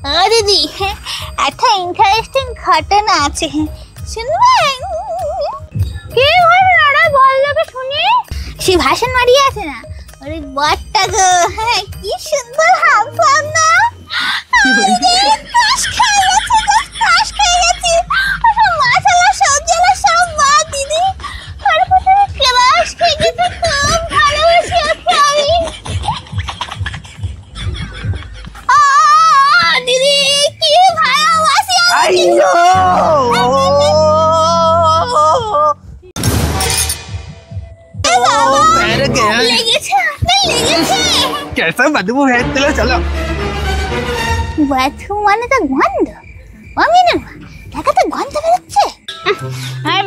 দিদি, একটা ইন্টারেস্টিং ঘটনা আছে, শুনবেন? কি ঘটনা রে, বল দেখে শুনি। সে ভাষণ মারিয়ে আছে না, ওরে বটটা গো, হ্যাঁ কি সুন্দর হাবভাব না, ক্রাশ খেয়ে গেছে, ক্রাশ খেয়ে গেছে। মাসালা সবজালা সব মা দিদি, আর কোথায় ক্রাশ খেয়ে গেছে, খুব ভালোবাসি ওকে আমি। দিদি কি ভালোবাসি আমি। कैसा बदबू है, चलो चलो। বাথরুম মানে তো গন্ধ, অমিনা দেখা তো গন্ধ বেরোচ্ছে।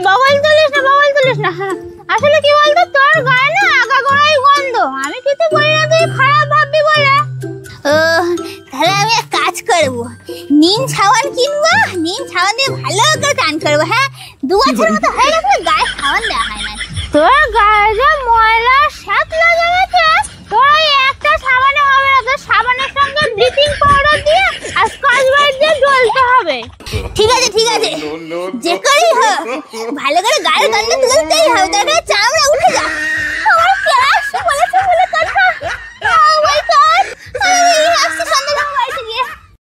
বগল তুলিস না। আসলে কি বলতো, তোর গায়ে না আগাগোড়াই গন্ধ। আমি কিছু বলি না, তুই খারাপ ভাববি বলে। ও তাহলে আমি এক কাজ করবো, নিম সাবান কিনবো, নিম সাবান দিয়ে ভালো করে চান করবো। হ্যাঁ 2 বছর মতো হয়ে গেছে গায়ে সাবান দেওয়া হয় না। তোর গায়ে যে ময়লা শ্যাতলা জমেছে, তোর ওই একটা সাবানে হবে না, তোর সাবানের সঙ্গে ব্লিচিং পাউডার দিয়ে আর স্কচ ব্রাইট দিয়ে জ্বলতে হবে। ঠিক আছে, যে করেই হোক ভালো করে গায়ে গন্ধ তুলতেই হবে,